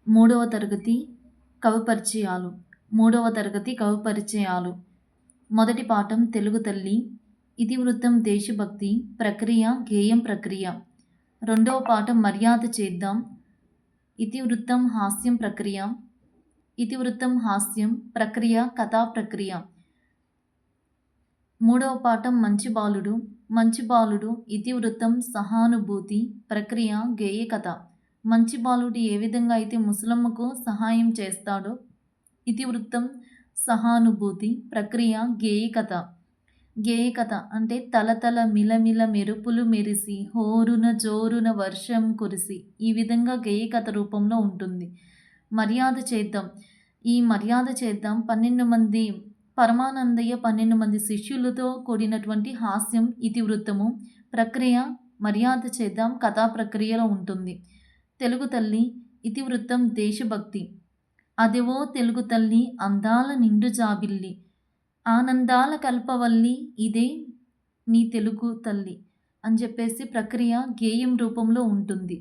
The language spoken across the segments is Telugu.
మూడవ తరగతి కవి పరిచయాలు. మొదటి పాఠం తెలుగు తల్లి. ఇతివృత్తం దేశభక్తి. ప్రక్రియ గేయం ప్రక్రియ. రెండవ పాఠం మర్యాద చేద్దాం. ఇతివృత్తం హాస్యం ప్రక్రియ. ప్రక్రియ కథా ప్రక్రియ. మూడవ పాఠం మంచి బాలుడు. ఇతివృత్తం సహానుభూతి. ప్రక్రియ గేయ కథ. మంచి బాలుడు ఏ విధంగా అయితే ముసలమ్మకు సహాయం చేస్తాడో ఇతివృత్తం సహానుభూతి. ప్రక్రియ గేయ కథ అంటే తలతల మిలమిల మెరుపులు మెరిసి హోరున జోరున వర్షం కురిసి ఈ విధంగా గేయ కథ రూపంలో ఉంటుంది. మర్యాద చేద్దాం. ఈ మర్యాద చేద్దాం 12 మంది పరమానందయ్య 12 మంది శిష్యులతో కూడినటువంటి హాస్యం ఇతివృత్తము. ప్రక్రియ మర్యాద చేద్దాం కథా ప్రక్రియలో ఉంటుంది. తెలుగు తల్లి ఇతివృత్తం దేశభక్తి. అదివో తెలుగు తల్లి అందాల నిండు జాబిల్లి, ఆనందాల కల్పవల్లి ఇదే నీ తెలుగు తల్లి అని చెప్పేసి ప్రక్రియ గేయం రూపంలో ఉంటుంది.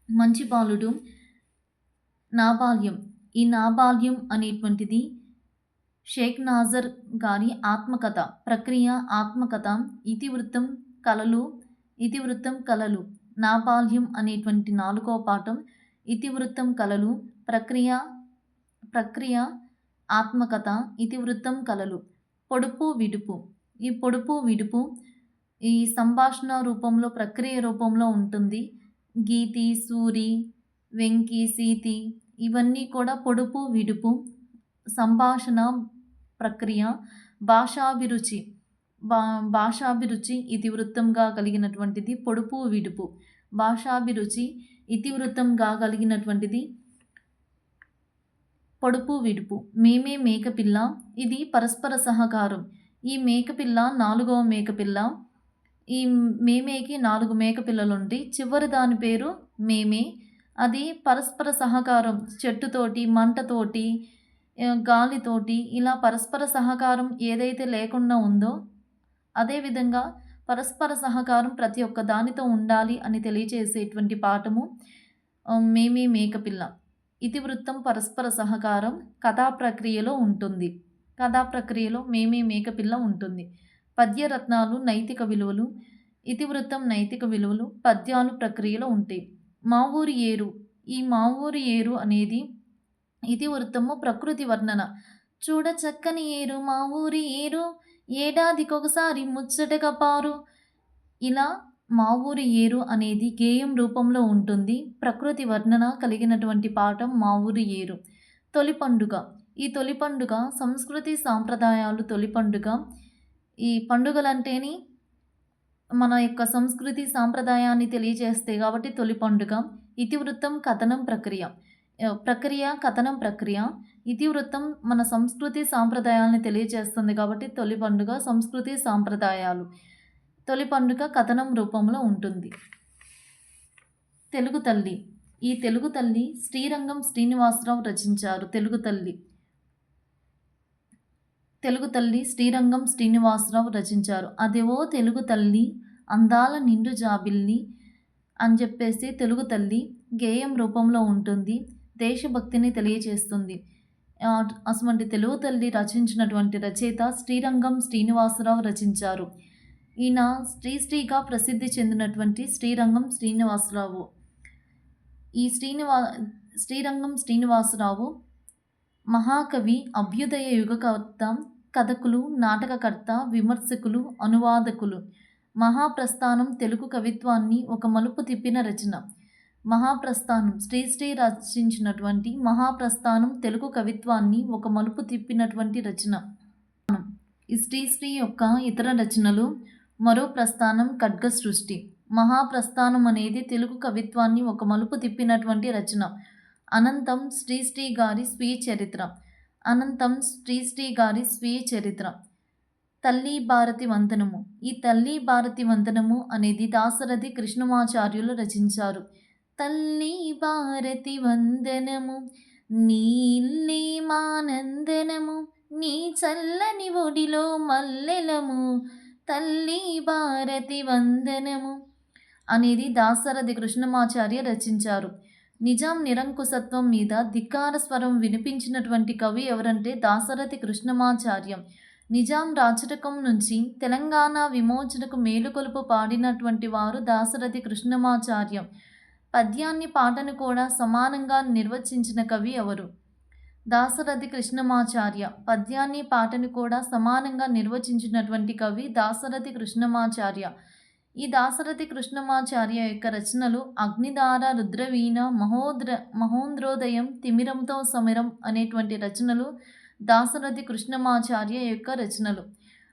మంచి బాలుడు నా బాల్యం. ఈ నా బాల్యం అనేటువంటిది షేక్ నాజర్ గారి ఆత్మకథ. ప్రక్రియ ఆత్మకథ. ఇతివృత్తం కలలు. నా బాల్యం అనేటువంటి 4వ పాఠం. ఇతివృత్తం కలలు. ప్రక్రియ ఆత్మకథ. ఇతివృత్తం కలలు. పొడుపు విడుపు. ఈ పొడుపు విడుపు ఈ సంభాషణ రూపంలో ప్రక్రియ రూపంలో ఉంటుంది. గీతి, సూరి, వెంకి, సీతి ఇవన్నీ కూడా పొడుపు విడుపు సంభాషణ ప్రక్రియ. భాషాభిరుచి ఇతివృత్తంగా కలిగినటువంటిది పొడుపు విడుపు. భాషాభిరుచి ఇతివృత్తంగా కలిగినటువంటిది పొడుపు విడుపు. మేమే మేకపిల్ల. ఇది పరస్పర సహకారం. ఈ మేకపిల్ల 4వ మేకపిల్ల. ఈ మేమేకి 4 మేకపిల్లలుండి చివరి దాని పేరు మేమే. అది పరస్పర సహకారం. చెట్టుతోటి, మంటతోటి, గాలితోటి ఇలా పరస్పర సహకారం ఏదైతే లేకుండా ఉందో అదేవిధంగా పరస్పర సహకారం ప్రతి ఒక్క దానితో ఉండాలి అని తెలియచేసేటువంటి పాఠము మేమే మేకపిల్ల. ఇతివృత్తం పరస్పర సహకారం కథా ప్రక్రియలో ఉంటుంది. మేమే మేకపిల్ల ఉంటుంది. పద్యరత్నాలు నైతిక విలువలు. ఇతివృత్తం నైతిక విలువలు. పద్యాలు ప్రక్రియలో ఉంటాయి. మా ఊరి ఏరు. ఈ మా ఊరి ఏరు అనేది ఇతివృత్తము ప్రకృతి వర్ణన. చూడ చక్కని ఏరు మా ఊరి ఏరు, ఏడాదికొకసారి ముచ్చటగా పారు. ఇలా మా ఊరి ఏరు అనేది గేయం రూపంలో ఉంటుంది. ప్రకృతి వర్ణన కలిగినటువంటి పాఠం మా ఊరి ఏరు. తొలి పండుగ. ఈ తొలి పండుగ సంస్కృతి సాంప్రదాయాలు. తొలి పండుగ ఈ పండుగలంటేని మన యొక్క సంస్కృతి సాంప్రదాయాన్ని తెలియజేస్తాయి కాబట్టి తొలి పండుగ. ఇతివృత్తం కథనం ప్రక్రియ. కథనం ప్రక్రియ. ఇతివృత్తం మన సంస్కృతి సాంప్రదాయాలను తెలియజేస్తుంది కాబట్టి తొలి పండుగ సంస్కృతి సాంప్రదాయాలు. తొలి పండుగ కథనం రూపంలో ఉంటుంది. తెలుగు తల్లి. ఈ తెలుగు తల్లి శ్రీరంగం శ్రీనివాసరావు రచించారు. తెలుగు తల్లి శ్రీరంగం శ్రీనివాసరావు రచించారు. అదేవో తెలుగు తల్లి అందాల నిండు జాబిల్లి అని చెప్పేసి తెలుగు తల్లి గేయం రూపంలో ఉంటుంది. దేశభక్తిని తెలియజేస్తుంది. అటువంటి తెలుగు తల్లి రచించినటువంటి రచయిత శ్రీరంగం శ్రీనివాసరావు రచించారు. ఈయన శ్రీగా ప్రసిద్ధి చెందినటువంటి శ్రీరంగం శ్రీనివాసరావు. ఈ శ్రీరంగం శ్రీనివాసరావు మహాకవి, అభ్యుదయ యుగకర్త, కథకులు, నాటకకర్త, విమర్శకులు, అనువాదకులు. మహాప్రస్థానం తెలుగు కవిత్వాన్ని ఒక మలుపు తిప్పిన రచన. మహాప్రస్థానం శ్రీ రచించినటువంటి మహాప్రస్థానం తెలుగు కవిత్వాన్ని ఒక మలుపు తిప్పినటువంటి రచన. ఈ శ్రీ యొక్క ఇతర రచనలు మరో ప్రస్థానం, ఖడ్గ సృష్టి. మహాప్రస్థానం అనేది తెలుగు కవిత్వాన్ని ఒక మలుపు తిప్పినటువంటి రచన. అనంతం శ్రీ గారి స్వీయ చరిత్ర. తల్లి భారతి వందనము. ఈ తల్లి భారతి వందనము అనేది దాశరథి కృష్ణమాచార్యులు రచించారు. తల్లి భారతి వందనము నీ ఇల్లే మానందనము, నీ చల్లని ఒడిలో మల్లెలము, తల్లి భారతి వందనము అనేది దాశరథి కృష్ణమాచార్య రచించారు. నిజాం నిరంకుశత్వం మీద ధిక్కార స్వరం వినిపించినటువంటి కవి ఎవరంటే దాశరథి కృష్ణమాచార్యం. నిజాం రాచరికం నుంచి తెలంగాణ విమోచనకు మేలుకొలుపు పాడినటువంటి వారు దాశరథి కృష్ణమాచార్యం. పద్యాన్ని పాటను కూడా సమానంగా నిర్వచించిన కవి ఎవరు? దాశరథి కృష్ణమాచార్య. పద్యాన్ని పాటను కూడా సమానంగా నిర్వచించినటువంటి కవి దాశరథి కృష్ణమాచార్య. ఈ దాశరథి కృష్ణమాచార్య యొక్క రచనలు అగ్నిధార, రుద్రవీణ, మహోంద్రోదయం, తిమిరంతో సమరం అనేటువంటి రచనలు దాశరథి కృష్ణమాచార్య యొక్క రచనలు.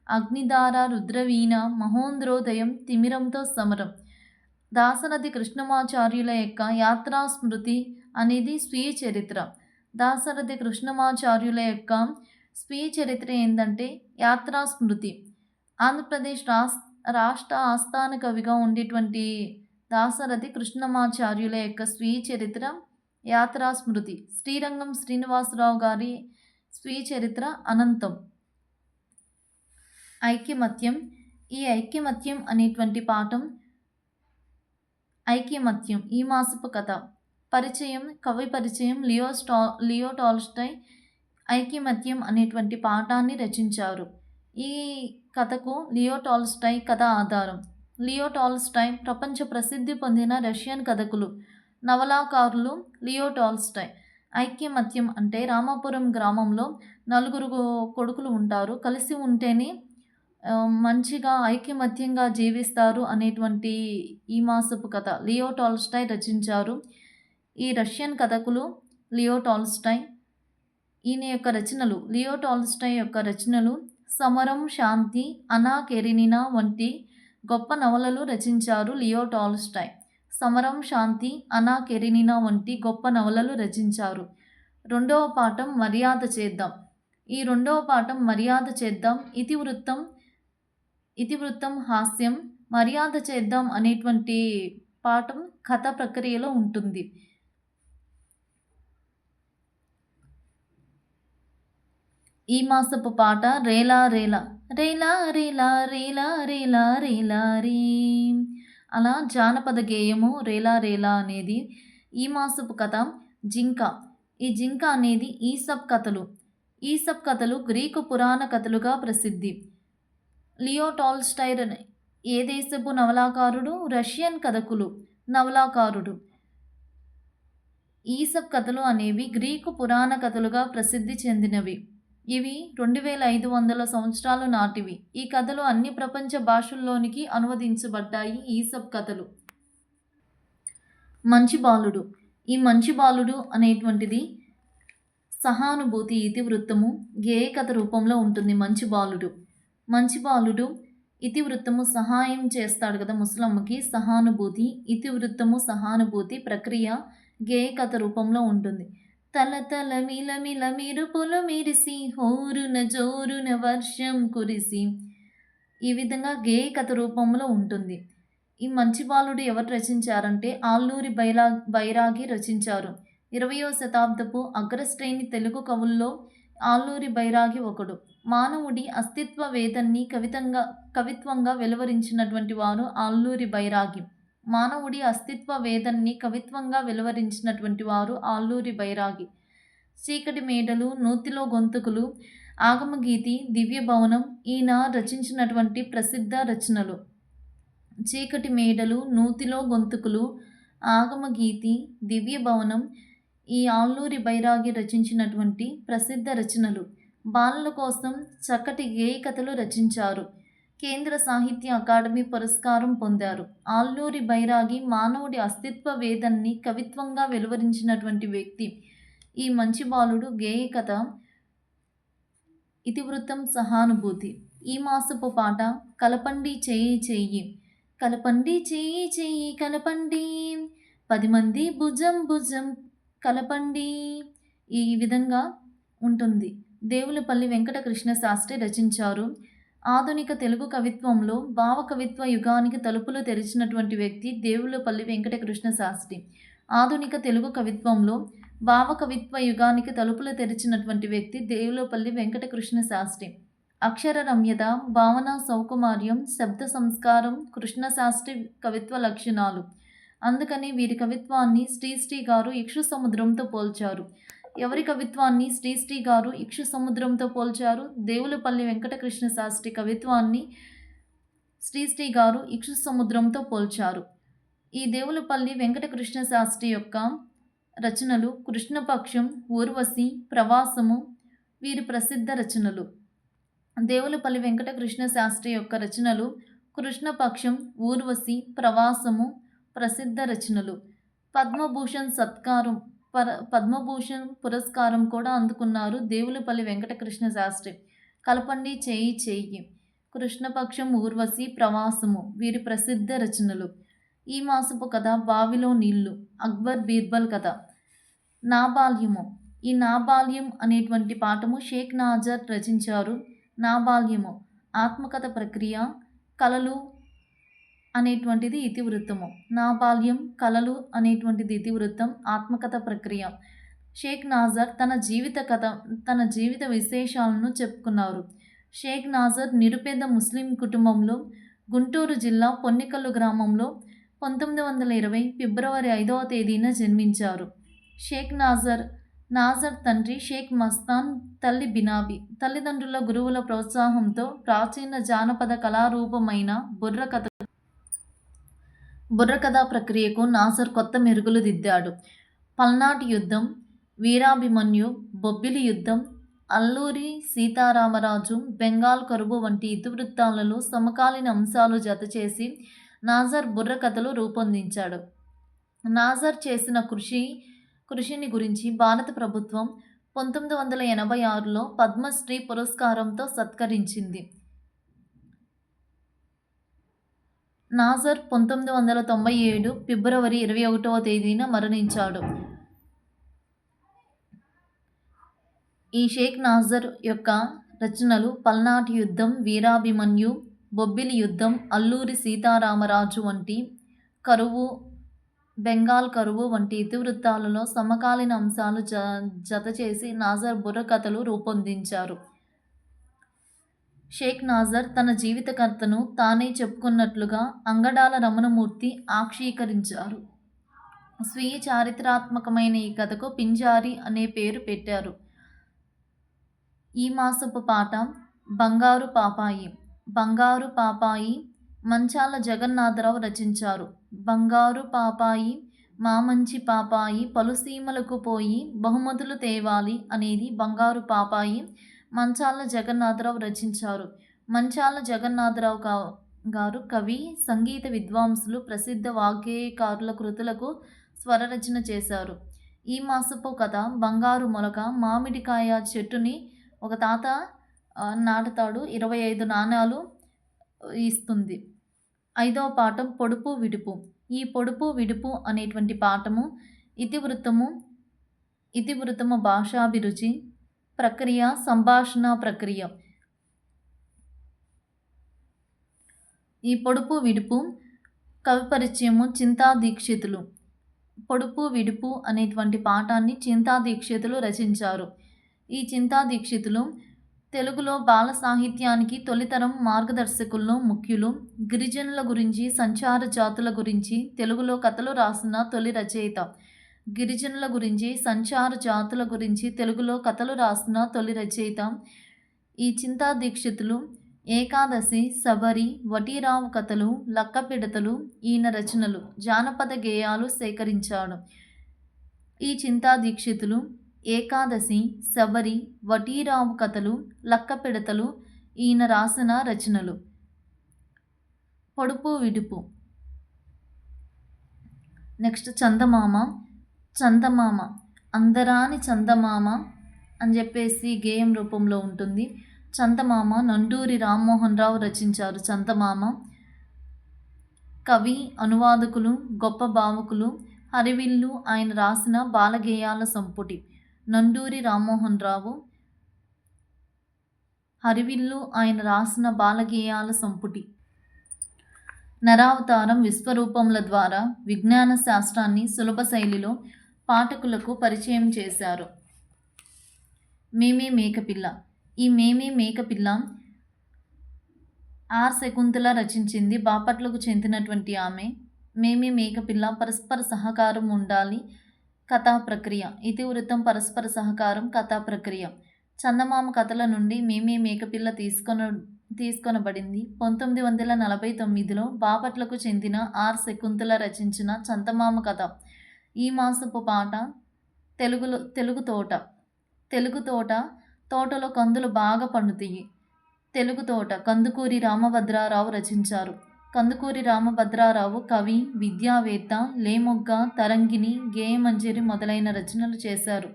అగ్నిధార, రుద్రవీణ, మహోంద్రోదయం, తిమిరంతో సమరం. దాశరథి కృష్ణమాచార్యుల యొక్క యాత్రా స్మృతి అనేది స్వీయ చరిత్ర. దాశరథి కృష్ణమాచార్యుల యొక్క స్వీయ చరిత్ర ఏంటంటే యాత్రా స్మృతి. ఆంధ్రప్రదేశ్ రాష్ట్ర ఆస్థాన కవిగా ఉండేటువంటి దాశరథి కృష్ణమాచార్యుల యొక్క స్వీయ చరిత్ర యాత్రా స్మృతి. శ్రీరంగం శ్రీనివాసరావు గారి స్వీయ చరిత్ర అనంతం. ఐక్యమత్యం. ఈ ఐక్యమత్యం అనేటువంటి పాఠం ఐక్యమత్యం ఈ మాసపు కథ. పరిచయం. కవి పరిచయం లియో టాల్స్టాయ్ ఐక్యమత్యం అనేటువంటి పాఠాన్ని రచించారు. ఈ కథకు లియో టాల్స్టాయ్ కథ ఆధారం. లియో టాల్స్టాయ్ ప్రపంచ ప్రసిద్ధి పొందిన రష్యన్ కథకులు, నవలాకారులు లియో టాల్స్టాయ్. ఐక్యమత్యం అంటే రామాపురం గ్రామంలో 4 కొడుకులు ఉంటారు. కలిసి ఉంటేనే మంచిగా ఐక్యమత్యంగా జీవిస్తారు అనేటువంటి ఈ మాసపు కథ లియో టాల్స్టాయ్ రచించారు. ఈ రష్యన్ కథకులు లియో టాల్స్టాయ్. ఈయన యొక్క రచనలు లియో టాల్స్టాయ్ యొక్క రచనలు సమరం, శాంతి, అనా కెరెనినా వంటి గొప్ప నవలలు రచించారు లియో టాల్స్టాయ్. సమరం, శాంతి, అనా కెరెనినా వంటి గొప్ప నవలలు రచించారు. రెండవ పాఠం మర్యాద చేద్దాం. ఈ రెండవ పాఠం మర్యాద చేద్దాం ఇతివృత్తం హాస్యం. మర్యాద చేద్దాం అనేటువంటి పాఠం కథ ప్రక్రియలో ఉంటుంది. ఈ మాసపు పాట రేలా రేలా రేలా రేలా రేలా రేలా రేలా రే. అలా జానపద గేయము రేలా రేలా అనేది. ఈ మాసపు కథ జింక. ఈ జింక అనేది ఈసప్ కథలు గ్రీకు పురాణ కథలుగా ప్రసిద్ధి. లియో టాల్స్టాయ్ ఏ దేశపు నవలాకారుడు? రష్యన్ కథకులు నవలాకారుడు. ఈసప్ కథలు అనేవి గ్రీకు పురాణ కథలుగా ప్రసిద్ధి చెందినవి. ఇవి 2500 సంవత్సరాల నాటివి. ఈ కథలు అన్ని ప్రపంచ భాషల్లోనికి అనువదించబడ్డాయి. ఈసప్ కథలు. మంచి బాలుడు. ఈ మంచి బాలుడు అనేటువంటిది సహానుభూతి ఇతివృత్తము గేయ కథ రూపంలో ఉంటుంది. మంచి బాలుడు ఇతివృత్తము సహాయం చేస్తాడు కదా ముసలమ్మకి. సహానుభూతి ఇతివృత్తము సహానుభూతి ప్రక్రియ గేయ కథ రూపంలో ఉంటుంది. తల తల మిల మిల మిరుపులు మిరిసి హోరున జోరున వర్షం కురిసి. ఈ విధంగా గేయ కథ రూపంలో ఉంటుంది. ఈ మంచి బాలుడు ఎవరు రచించారంటే ఆల్లూరి బైరాగి రచించారు. 20వ శతాబ్దపు అగ్రశ్రేణి తెలుగు కవుల్లో ఆల్లూరి బైరాగి ఒకడు. మానవుడి అస్తిత్వ వేదాన్ని కవిత్వంగా వెలువరించినటువంటి వారు ఆల్లూరి బైరాగి. మానవుడి అస్తిత్వ వేదాన్ని కవిత్వంగా వెలువరించినటువంటి వారు ఆల్లూరి బైరాగి. చీకటి మేడలు, నూతిలో గొంతుకులు, ఆగమగీతి, దివ్యభవనం ఈయన రచించినటువంటి ప్రసిద్ధ రచనలు. చీకటి మేడలు, నూతిలో గొంతుకులు, ఆగమగీతి, దివ్యభవనం ఈ ఆల్లూరి బైరాగి రచించినటువంటి ప్రసిద్ధ రచనలు. బాలల కోసం చక్కటి గేయ కథలు రచించారు. కేంద్ర సాహిత్య అకాడమీ పురస్కారం పొందారు. ఆల్లూరి బైరాగి మానవుడి అస్తిత్వ వేదాన్ని కవిత్వంగా వెలువరించినటువంటి వ్యక్తి. ఈ మంచి బాలుడు గేయ కథ ఇతివృత్తం సహానుభూతి. ఈ మాసపు పాట కలపండి చేయి చెయ్యి. కలపండి చేయి చెయ్యి కలపండి, 10 మంది భుజం భుజం కలపండి. ఈ విధంగా ఉంటుంది. దేవులపల్లి వెంకటకృష్ణ శాస్త్రి రచించారు. ఆధునిక తెలుగు కవిత్వంలో భావ కవిత్వ యుగానికి తలుపులు తెరిచినటువంటి వ్యక్తి దేవులపల్లి వెంకటకృష్ణ శాస్త్రి. ఆధునిక తెలుగు కవిత్వంలో భావ కవిత్వ యుగానికి తలుపులు తెరిచినటువంటి వ్యక్తి దేవులపల్లి వెంకటకృష్ణ శాస్త్రి. అక్షర రమ్యత, భావన సౌకుమార్యం, శబ్ద సంస్కారం కృష్ణశాస్త్రి కవిత్వ లక్షణాలు. అందుకని వీరి కవిత్వాన్ని శ్రీశ్రీ గారు ఇక్షు సముద్రంతో పోల్చారు. ఎవరి కవిత్వాన్ని శ్రీశ్రీ గారు ఇక్షు సముద్రంతో పోల్చారు? దేవులపల్లి వెంకటకృష్ణ శాస్త్రి కవిత్వాన్ని శ్రీశ్రీ గారు ఇక్షు సముద్రంతో పోల్చారు. ఈ దేవులపల్లి వెంకటకృష్ణ శాస్త్రి యొక్క రచనలు కృష్ణపక్షం, ఊర్వశి, ప్రవాసము వీరి ప్రసిద్ధ రచనలు. దేవులపల్లి వెంకటకృష్ణ శాస్త్రి యొక్క రచనలు కృష్ణపక్షం, ఊర్వశి, ప్రవాసము ప్రసిద్ధ రచనలు. పద్మభూషణ్ పురస్కారం కూడా అందుకున్నారు దేవులపల్లి వెంకటకృష్ణ శాస్త్రి. కలపండి చేయి చేయి, కృష్ణపక్షం, ఊర్వశి, ప్రవాసము వీరి ప్రసిద్ధ రచనలు. ఈ మాసపు కథ బావిలో నీళ్లు, అక్బర్ బీర్బల్ కథ. నా బాల్యము. ఈ నా బాల్యం అనేటువంటి పాఠము షేక్ నాజర్ రచించారు. నా బాల్యము ఆత్మకథ ప్రక్రియ, కలలు అనేటువంటిది ఇతివృత్తము. నా బాల్యం, కలలు అనేటువంటిది ఇతివృత్తం, ఆత్మకథ ప్రక్రియ. షేక్ నాజర్ తన జీవిత విశేషాలను చెప్పుకున్నారు. షేక్ నాజర్ నిరుపేద ముస్లిం కుటుంబంలో గుంటూరు జిల్లా పొన్నికల్లు గ్రామంలో 1920 ఫిబ్రవరి 5వ తేదీన జన్మించారు. షేక్ నాజర్ తండ్రి షేక్ మస్తాన్, తల్లి బినాబి. తల్లిదండ్రుల, గురువుల ప్రోత్సాహంతో ప్రాచీన జానపద కళారూపమైన బుర్రకథా ప్రక్రియకు నాజర్ కొత్త మెరుగులు దిద్దాడు. పల్నాటి యుద్ధం, వీరాభిమన్యు, బొబ్బిలి యుద్ధం, అల్లూరి సీతారామరాజు, బెంగాల్ కరువు వంటి ఇతివృత్తాలలో సమకాలీన అంశాలు జతచేసి నాజర్ బుర్రకథలు రూపొందించాడు. నాజర్ చేసిన కృషిని గురించి భారత ప్రభుత్వం 1986లో పద్మశ్రీ పురస్కారంతో సత్కరించింది. నాజర్ 1997 ఫిబ్రవరి 21వ తేదీన మరణించాడు. ఈ షేక్ నాజర్ యొక్క రచనలు పల్నాటి యుద్ధం, వీరాభిమన్యు, బొబ్బిలి యుద్ధం, అల్లూరి సీతారామరాజు వంటి బెంగాల్ కరువు వంటి ఇతివృత్తాలలో సమకాలీన అంశాలు జతచేసి నాజర్ బుర్రకథలు రూపొందించారు. షేక్ నాజర్ తన జీవిత కథను తానే చెప్పుకున్నట్లుగా అంగడాల రమణమూర్తి ఆక్షీకరించారు. స్వీయ చారిత్రాత్మకమైన ఈ కథకు పింజారి అనే పేరు పెట్టారు. ఈ మాసపు పాట బంగారు పాపాయి. బంగారు పాపాయి మంచాల జగన్నాథరావు రచించారు. బంగారు పాపాయి, మా మంచి పాపాయి, పలుసీమలకు పోయి బహుమతులు తేవాలి అనేది బంగారు పాపాయి. మంచాల జగన్నాథరావు రచించారు. మంచాల జగన్నాథరావు గారు కవి, సంగీత విద్వాంసులు, ప్రసిద్ధ వాగ్గేయకారుల కృతులకు స్వరరచన చేశారు. ఈ మాసపు కథ బంగారు మొలక. మామిడికాయ చెట్టుని ఒక తాత నాటుతాడు, 25 నాణాలు ఇస్తుంది. 5వ పాఠం పొడుపు విడుపు. ఈ పొడుపు విడుపు అనేటువంటి పాఠము ఇతివృత్తము భాషాభిరుచి, ప్రక్రియ సంభాషణ ప్రక్రియ. ఈ పొడుపు విడుపు కవి పరిచయము చింతా దీక్షితులు. పొడుపు విడుపు అనేటువంటి పాఠాన్ని చింతా దీక్షితులు రచించారు. ఈ చింతా దీక్షితులు తెలుగులో బాల సాహిత్యానికి తొలితరం మార్గదర్శకుల్లో ముఖ్యులు. గిరిజనుల గురించి, సంచార జాతుల గురించి తెలుగులో కథలు రాసిన తొలి రచయిత. గిరిజనుల గురించి, సంచార జాతుల గురించి తెలుగులో కథలు రాసిన తొలి రచయిత ఈ చింతా దీక్షితులు. ఏకాదశి, శబరి, వటీరావు కథలు, లక్కపిడతలు ఈయన రచనలు. జానపద గేయాలు సేకరించాడు. ఈ చింతా దీక్షితులు ఏకాదశి, శబరి, వటీరావు కథలు, లక్కపిడతలు ఈయన రాసిన రచనలు. పొడుపు విడుపు. నెక్స్ట్ చందమామ. అందరాని చందమామ అని చెప్పేసి గేయం రూపంలో ఉంటుంది. చందమామ నండూరి రామ్మోహన్ రావు రచించారు. చందమామ కవి, అనువాదకులు, గొప్ప భావుకులు. హరివిల్లు ఆయన రాసిన బాలగేయాల సంపుటి. నండూరి రామ్మోహన్ రావు. హరివిల్లు ఆయన రాసిన బాలగేయాల సంపుటి. నరావతారం విశ్వరూపముల ద్వారా విజ్ఞాన శాస్త్రాన్ని సులభ శైలిలో పాఠకులకు పరిచయం చేశారు. మేమే మేకపిల్ల. ఈ మేమే మేకపిల్ల ఆర్ శకుంతల రచించింది. బాపట్లకు చెందినటువంటి ఆమె. మేమే మేకపిల్ల, పరస్పర సహకారం ఉండాలి. కథా ప్రక్రియ, ఇతివృత్తం, పరస్పర సహకారం, కథా ప్రక్రియ. చందమామ కథల నుండి మేమే మేకపిల్ల తీసుకొనబడింది. 1949లో బాపట్లకు చెందిన ఆర్. శకుంతల రచించిన చందమామ కథ. ఈ మాసపు పాట. తెలుగు తోట. తెలుగు తోట, తోటలో కందులు బాగా పండుతాయి. తెలుగు తోట కందుకూరి రామభద్రారావు రచించారు. కందుకూరి రామభద్రారావు కవి, విద్యావేత్త, లేమొగ్గ, తరంగిణి, గేయమంజరి మొదలైన రచనలు చేశారు.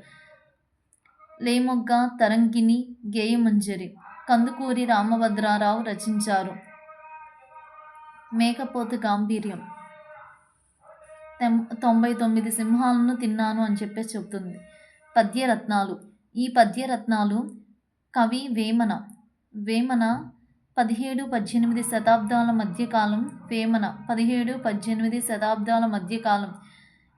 లేమొగ్గ, తరంగిణి, గేయమంజరి కందుకూరి రామభద్రారావు రచించారు. మేకపోతు గాంభీర్యం. 99 సింహాలను తిన్నాను అని చెప్పేసి చెబుతుంది. పద్యరత్నాలు. ఈ పద్యరత్నాలు కవి వేమన. వేమన 17-18 శతాబ్దాల మధ్యకాలం. వేమన 17-18 శతాబ్దాల మధ్యకాలం.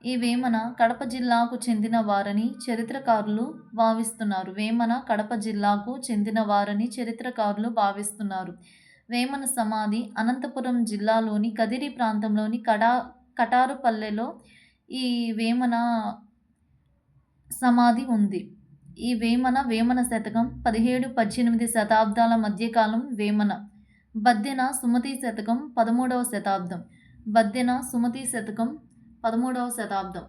ఈ వేమన కడప జిల్లాకు చెందిన వారని చరిత్రకారులు భావిస్తున్నారు. వేమన కడప జిల్లాకు చెందిన వారని చరిత్రకారులు భావిస్తున్నారు. వేమన సమాధి అనంతపురం జిల్లాలోని కదిరి ప్రాంతంలోని కటారుపల్లెలో ఈ వేమన సమాధి ఉంది. ఈ వేమన శతకం 17-18 శతాబ్దాల మధ్యకాలం. వేమన. బద్దెన సుమతి శతకం 13వ శతాబ్దం. బద్దెన సుమతి శతకం 13వ శతాబ్దం.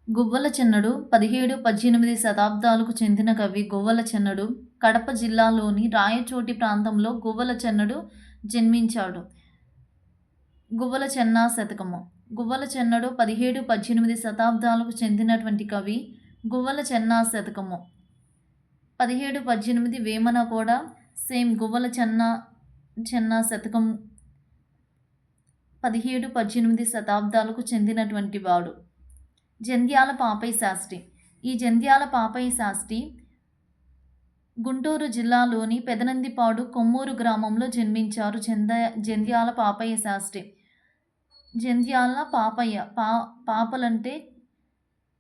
గువ్వల చెన్నడు 17-18 శతాబ్దాలకు చెందిన కవి. గువ్వల చెన్నడు కడప జిల్లాలోని రాయచోటి ప్రాంతంలో గువ్వల చెన్నడు జన్మించాడు. గువ్వల చెన్నా శతకము. గువ్వల చెన్నడు 17-18 శతాబ్దాలకు చెందినటువంటి కవి. గువ్వల చెన్నా శతకము 17-18. వేమన కూడా సేమ్ గువ్వల చెన్నా శతకం 17-18 శతాబ్దాలకు చెందినటువంటి వాడు. జంధ్యాల పాపయ్య శాస్త్రి. ఈ జంధ్యాల పాపయ్య శాస్త్రి గుంటూరు జిల్లాలోని పెదనందిపాడు కొమ్మూరు గ్రామంలో జన్మించారు. జంధ్యాల పాపయ్య శాస్త్రి. జంధ్యాల పాపయ్య. పాపలంటే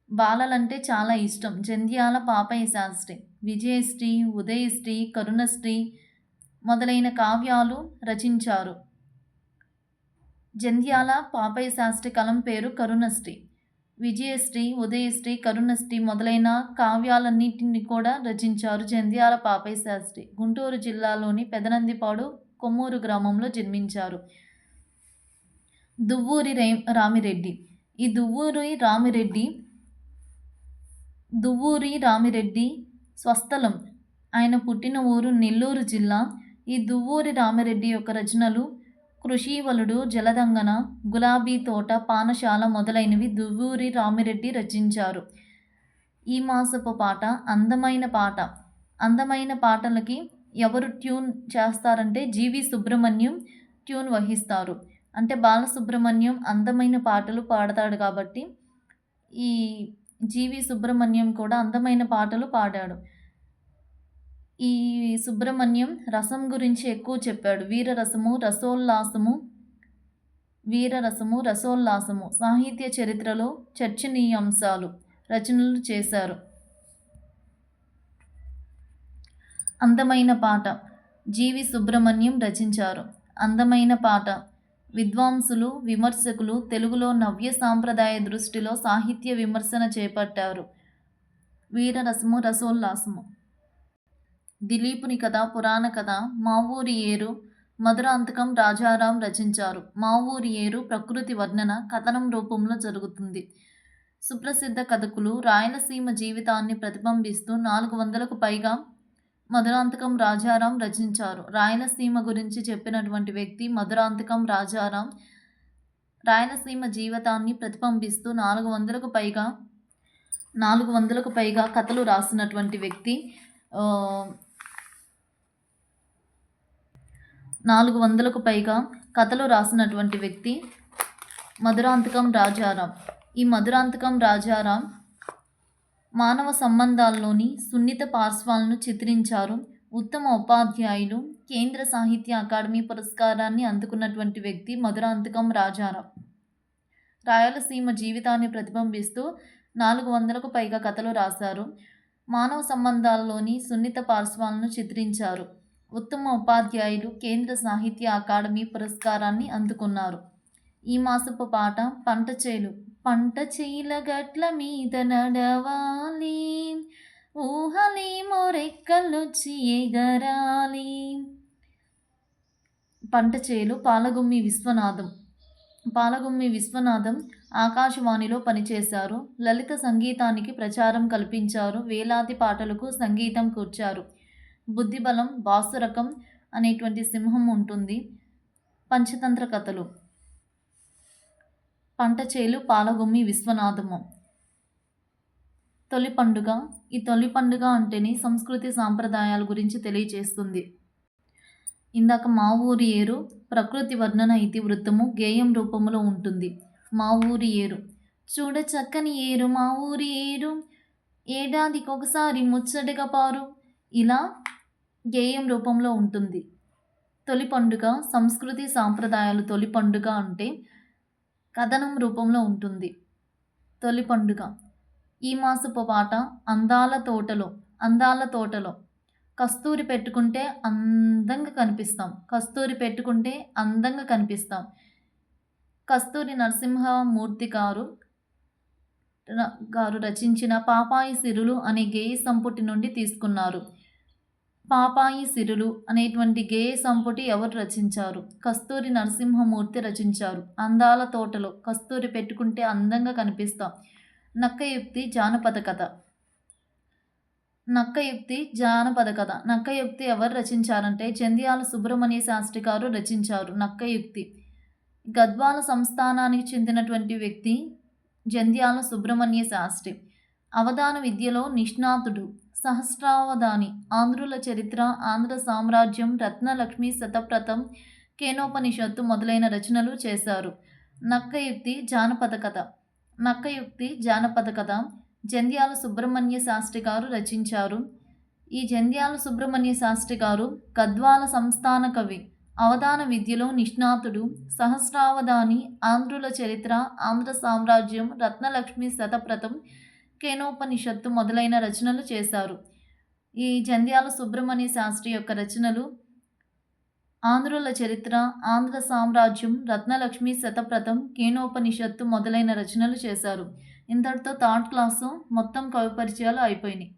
బాలలంటే చాలా ఇష్టం. జంధ్యాల పాపయ్య శాస్త్రి విజయశ్రీ, ఉదయశ్రీ, కరుణశ్రీ మొదలైన కావ్యాలు రచించారు. జంధ్యాల పాపయ్య శాస్త్రి కలం పేరు కరుణశ్రీ. విజయశ్రీ, ఉదయశ్రీ, కరుణశ్రీ మొదలైన కావ్యాలన్నింటినీ కూడా రచించారు జంధ్యాల పాపయ్య శాస్త్రి. గుంటూరు జిల్లాలోని పెదనందిపాడు కొమ్మూరు గ్రామంలో జన్మించారు. దువ్వూరి రామిరెడ్డి. ఈ దువ్వూరి రామిరెడ్డి స్వస్థలం. ఆయన పుట్టిన ఊరు నెల్లూరు జిల్లా. ఈ దువ్వూరి రామిరెడ్డి యొక్క రచనలు కృషీవలుడు, జలదంగన, గులాబీ తోట, పానశాల మొదలైనవి దువ్వూరి రామిరెడ్డి రచించారు. ఈ మాసపు పాట. అందమైన పాట. అందమైన పాటలకి ఎవరు ట్యూన్ చేస్తారంటే జీవి సుబ్రహ్మణ్యం ట్యూన్ వహిస్తారు. అంటే బాలసుబ్రహ్మణ్యం అందమైన పాటలు పాడతాడు కాబట్టి ఈ జీవి సుబ్రహ్మణ్యం కూడా అందమైన పాటలు పాడాడు. ఈ సుబ్రహ్మణ్యం రసం గురించి ఎక్కువ చెప్పాడు. వీరరసము, రసోల్లాసము సాహిత్య చరిత్రలో చర్చనీయాంశాలు రచనలు చేశారు. అందమైన పాట జీవి సుబ్రహ్మణ్యం రచించారు. అందమైన పాట. విద్వాంసులు, విమర్శకులు తెలుగులో నవ్య సాంప్రదాయ దృష్టిలో సాహిత్య విమర్శన చేపట్టారు. వీరరసము, రసోల్లాసము. దిలీపుని కథ, పురాణ కథ. మా ఊరి ఏరు మధురాంతకం రాజారాం రచించారు. మా ఊరి ఏరు ప్రకృతి వర్ణన కథనం రూపంలో జరుగుతుంది. సుప్రసిద్ధ కథకులు రాయలసీమ జీవితాన్ని ప్రతిబింబిస్తూ 400కు పైగా మధురాంతకం రాజారాం రచించారు. రాయలసీమ గురించి చెప్పినటువంటి వ్యక్తి మధురాంతకం రాజారాం. రాయలసీమ జీవితాన్ని ప్రతిబింబిస్తూ 400కు పైగా కథలు రాసినటువంటి వ్యక్తి 400కు పైగా కథలు రాసినటువంటి వ్యక్తి మధురాంతకం రాజారాం. ఈ మధురాంతకం రాజారాం మానవ సంబంధాల్లోని సున్నిత పార్శ్వాలను చిత్రించారు. ఉత్తమ ఉపాధ్యాయులు, కేంద్ర సాహిత్య అకాడమీ పురస్కారాన్ని అందుకున్నటువంటి వ్యక్తి మధురాంతకం రాజారాం. రాయలసీమ జీవితాన్ని ప్రతిబింబిస్తూ 400కు పైగా కథలు రాశారు. మానవ సంబంధాల్లోని సున్నిత పార్శ్వాలను చిత్రించారు. ఉత్తమ ఉపాధ్యాయులు కేంద్ర సాహిత్య అకాడమీ పురస్కారాన్ని అందుకున్నారు. ఈ మాసపు పాట పంట చేలు. పంట చేల గట్ల మీద నడవాలి, ఊహలేమో రెక్కలొచ్చి ఎగరాలి. పంట చేలు పాలగుమ్మి విశ్వనాథం. పాలగుమ్మి విశ్వనాథం ఆకాశవాణిలో పనిచేశారు. లలిత సంగీతానికి ప్రచారం కల్పించారు. వేలాది పాటలకు సంగీతం కూర్చారు. బుద్ధిబలం, బాసురకం అనేటువంటి సింహం ఉంటుంది. పంచతంత్ర కథలు. పంట చేలు పాలగుమ్మి విశ్వనాథము. తొలి పండుగ. ఈ తొలి పండుగ అంటేనే సంస్కృతి సాంప్రదాయాల గురించి తెలియజేస్తుంది. ఇందాక మా ఊరి ఏరు ప్రకృతి వర్ణన ఇతివృత్తము గేయం రూపంలో ఉంటుంది. మా ఊరి ఏరు. చూడ చక్కని ఏరు మా ఊరి ఏరు, ఏడాదికొకసారి ముచ్చటగా పారు. ఇలా గేయం రూపంలో ఉంటుంది. తొలి పండుగ సంస్కృతి సాంప్రదాయాలు. తొలి పండుగ అంటే కథనం రూపంలో ఉంటుంది. తొలి పండుగ. ఈ మాసపు పాట అందాల తోటలో. అందాల తోటలో. కస్తూరి పెట్టుకుంటే అందంగా కనిపిస్తాం. కస్తూరి పెట్టుకుంటే అందంగా కనిపిస్తాం. కస్తూరి నరసింహమూర్తి గారు రచించిన పాపాయి సిరులు అనే గేయ సంపుటి నుండి తీసుకున్నారు. పాపాయి సిరులు అనేటువంటి గేయ సంపుటి ఎవరు రచించారు? కస్తూరి నరసింహమూర్తి రచించారు. అందాల తోటలో. కస్తూరి పెట్టుకుంటే అందంగా కనిపిస్తాం. నక్కయుక్తి జానపద కథ. నక్కయుక్తి జానపద కథ. నక్కయుక్తి ఎవరు రచించారంటే జంధ్యాల సుబ్రహ్మణ్య శాస్త్రి గారు రచించారు. నక్కయుక్తి గద్వాల సంస్థానానికి చెందినటువంటి వ్యక్తి జంధ్యాల సుబ్రహ్మణ్య శాస్త్రి. అవధాన విద్యలో నిష్ణాతుడు. సహస్రావధాని, ఆంధ్రుల చరిత్ర, ఆంధ్ర సామ్రాజ్యం, రత్నలక్ష్మి శతప్రతం, కేనోపనిషత్తు మొదలైన రచనలు చేశారు. నక్కయుక్తి జానపద కథ. నక్కయుక్తి జానపద కథ జంధ్యాల సుబ్రహ్మణ్య శాస్త్రి గారు రచించారు. ఈ జంధ్యాల సుబ్రహ్మణ్య శాస్త్రి గారు గద్వాల సంస్థాన కవి, అవధాన విద్యలో నిష్ణాతుడు, సహస్రావధాని, ఆంధ్రుల చరిత్ర, ఆంధ్ర సామ్రాజ్యం, రత్నలక్ష్మి శతప్రతం, కేనోపనిషత్తు మొదలైన రచనలు చేశారు. ఈ జంధ్యాల సుబ్రహ్మణ్య శాస్త్రి యొక్క రచనలు ఆంధ్రుల చరిత్ర, ఆంధ్ర సామ్రాజ్యం, రత్నలక్ష్మి శతప్రతం, కేనోపనిషత్తు మొదలైన రచనలు చేశారు. ఇంతటితో థర్డ్ క్లాసు మొత్తం కవి పరిచయాలు అయిపోయినాయి.